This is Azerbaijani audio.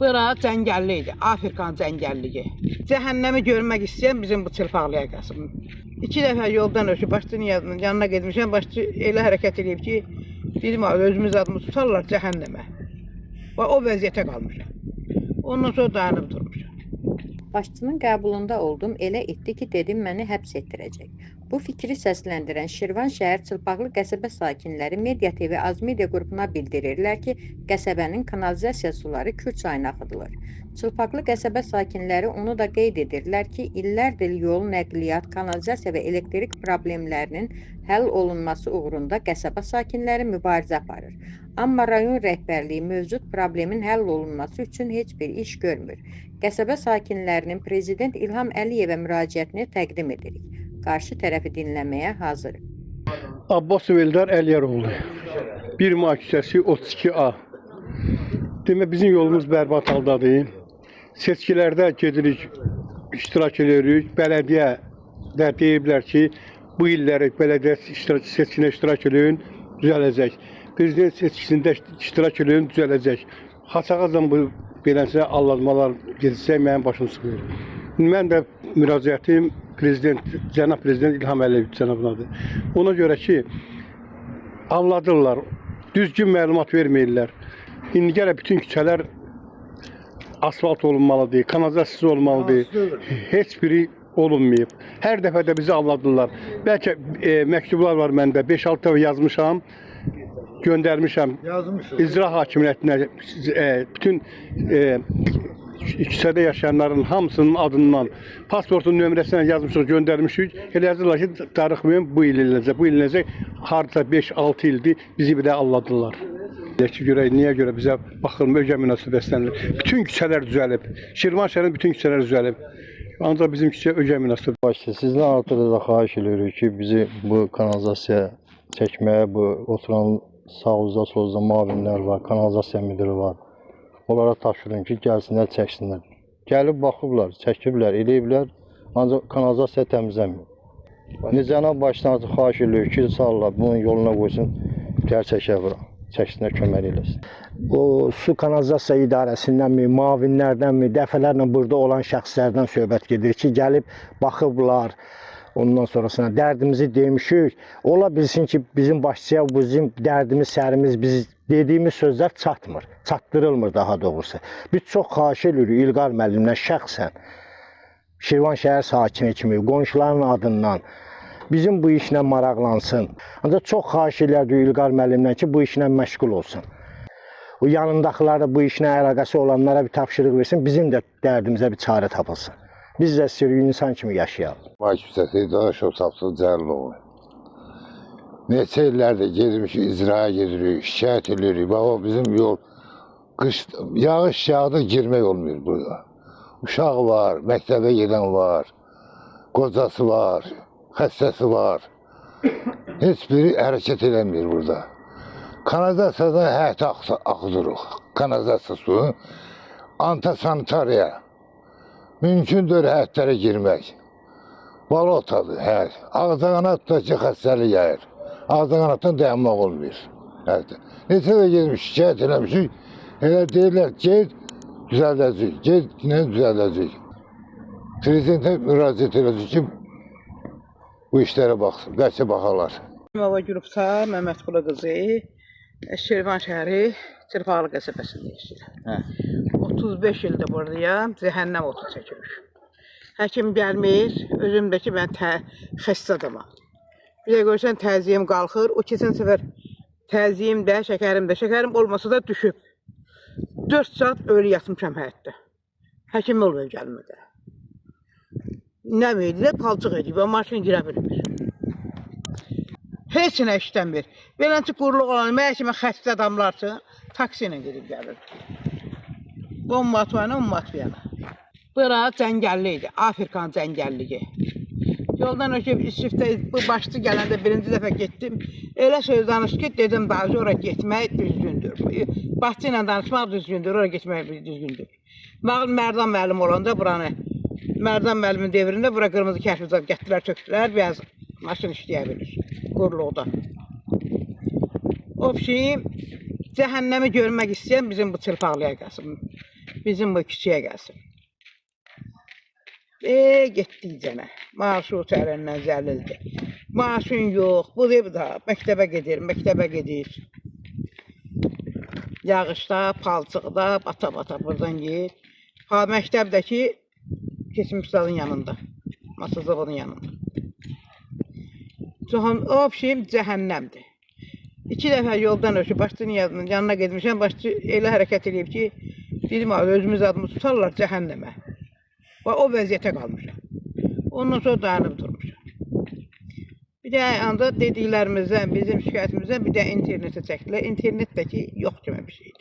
Bura cəngəlli idi, Afrikan cəngəlliyi. Cəhənnəmi görmək istəyən bizim bu çılpaqlıya qalsın. 2 dəfə yoldan ötüb başçının yanına getmişəm, başçı elə hərəkət edib ki, dedim, özümüz adımı tutarlar cəhənnəmə. O vəziyyətə qalmışam. Ondan sonra dayanıb durmuşam. Başçının qəbulunda oldum, elə etdi ki, dedim məni həbs etdirəcək. Bu fikri səsləndirən Şirvan şəhər Çılpaqlı qəsəbə sakinləri Media TV Azmedia qrupuna bildirirlər ki, qəsəbənin kanalizasiya suları Kür çayına axıdılır. Çılpaqlı qəsəbə sakinləri onu da qeyd edirlər ki, illərdir yol, nəqliyyat, kanalizasiya və elektrik problemlərinin həll olunması uğrunda qəsəbə sakinləri mübarizə aparır. Amma rayon rəhbərliyi mövcud problemin həll olunması üçün heç bir iş görmür. Qəsəbə sakinlərinin Prezident İlham Əliyevə müraciətini təqdim edirik. Qarşı tərəfi dinləməyə hazırıq. Abbasov Eldar Əliyeroğlu. 1 may küçəsi 32A. Demək, bizim yolumuz bərbad haldadır. Seçkilərdə gedirik, iştirak edirik. Bələdiyyə də deyiblər ki, bu illəri bələdiyyə seçkinə iştirak edin, düzələcək. Prezident seçkisində iştirak edin, düzələcək. Haçağazdan bu beləncə allanmalar gedəcək, mənim başım sıxır. Mən də müraciətim Cənab Prezident İlham Əliyev cənabınadır. Ona görə ki, anladırlar, düzgün məlumat verməyirlər. İndi gələ bütün küçələr asfalt olunmalıdır, kanalizasiya olmalıdır. Heç biri olunmayıb. Hər dəfə də bizi anladırlar. Bəlkə məktublar var məndə, 5-6 dəfə yazmışam. Göndərmişəm icra hakimiyyətinə, bütün küçədə yaşayanların hamısının adından, pasportun nömrəsindən yazmışıq, göndərmişik. Elə yazırlar ki, darıxmayın, bu il eləcək, bu il eləcək, hardasa 5-6 ildir bizi bir də anladılar. Niyə görə bizə baxın, ögə münasibətlənir. Bütün küçələr düzəlib, Şirvan şəhərinin bütün küçələr düzəlib. Ancaq bizim küçə ögə münasib. Sizdən artıq da xahiş edirik ki, bizi bu kanalizasiya çəkməyə, bu oturan sağ solda mavinlər var, kanalizasiya müdürü var. Onlara tapşırın ki, gəlsinlər, çəksinlər. Gəlib baxıblar, çəkiblər, eləyiblər, ancaq kanalizasiya təmizləmir. Cənab başdan artıq xahiş edirik ki, sağ olun, bunun yoluna qoysun, gerçəkə bura, çəksinlər, kömək eləsin. O su kanalizasiya idarəsindənmi, mavinlərdənmi, dəfələrlə burada olan şəxslərdən söhbət gedir ki, gəlib baxıblar. Ondan sonrasına dərdimizi demişik. Ola bilsin ki, bizim başçıya bizim dərdimiz, sərimiz, biz dediyimiz sözlər çatmır, çatdırılmır daha doğrusu. Biz çox xahiş edirik İlqar müəllimdən şəxsən, Şirvan şəhər sakini kimi, qonşuların adından bizim bu işlə maraqlansın. Ancaq çox xahiş edirdik İlqar müəllimdən ki, bu işlə məşğul olsun. O yanındakılara, bu işlə əlaqəsi olanlara bir tapşırıq versin, bizim də dərdimizə bir çarə tapılsın. Biz də sürü insan kimi yaşayalım. May küçəsi Dadaşov Sapsız Cəliloğlu. Neçə illərdir gedmişik, icraya gedirik, şikayət edirik. Bax, o bizim yol, yağış yağdı, girmək olmuyor burada. Uşaq var, məktəbə gedən var, qocası var, xəstəsi var. Heç biri hərəkət edəmir burada. Kanalizasiyada həyətə axıdırıq. Kanalizasiya suyu, antisanitariya. Mümkündür həyətlərə girmək. Balotadır, həyət. Ağzaqanatdakı xəstəlik yayır. Ağzaqanatdan dayanmaq olmuyor. Neçə də gedmiş, şikayət eləmişik. Elə deyirlər, ged, düzəldəcək, ged, düzəldəcək. Prezidentə müraciət edəcək ki, bu işlərə baxsın, bəlkə baxarlar. Hava Qrupsa Məhəmməd Qulu qızı Şirvan şəhəri Çılpaqlı qəsəbəsində yaşayır. 35 ildir buradayam, cəhənnəm otu çəkirik. Həkim gəlmir, özümdəki mən xəstə adamam. Bir də görürsən təziyim qalxır, o keçən səfər təziyim də, şəkərim olmasa da düşüb. 4 saat ölü yatmışam həyətdə. Həkim olmuyor gəlmədə. Nə meydilə, palçıq edib, maşın girə bilmir. Heç nə işləmir. Beləncə qurluq olan, mənə kimi xəstə adamlarsın, taksi ilə gedib gəlir. 10 manat var, 10 manat bir yana. Bura cəngəlli idi, Afrikan cəngəlliyi. Yoldan öküb, bu başçı gələndə birinci dəfə getdim. Elə söz danışdı ki, dedim, bazı oraya getmək düzgündür. Başçı ilə danışmaq düzgündür, oraya getmək düzgündür. Mərdan müəllim olanda buranı, Mərdan müəllimin devrində bura qırmızı kəşfizat gətirdilər, tökdülər, biraz maşın işləyə bilir, qurluqda. O şey, cəhənnəmi görmək istəyən bizim bu çılpaqlıya qalsın. bizim bu küçüyə gəlsin. Getdikcənə, marşrut əlindən zəlildir. Maşın yox, bu da məktəbə gedir. Yağışda, palçıqda, bata-bata buradan git. Məktəbdəki keçmişlərin yanında, masazavadın yanında. Obşim cəhənnəmdir. 2 dəfə yoldan ötüb başçının yanına getmişəm, başçı elə hərəkət edib ki, dedim, özümüz adımı tutarlar cəhənnəmə. O vəziyyətə qalmışam. Ondan sonra dayanıb durmuşam. Bir də anda dediklərimizdən, bizim şikayətimizdən bir də internetə çəkdilər. İnternetdəki yox kimi bir şeydir.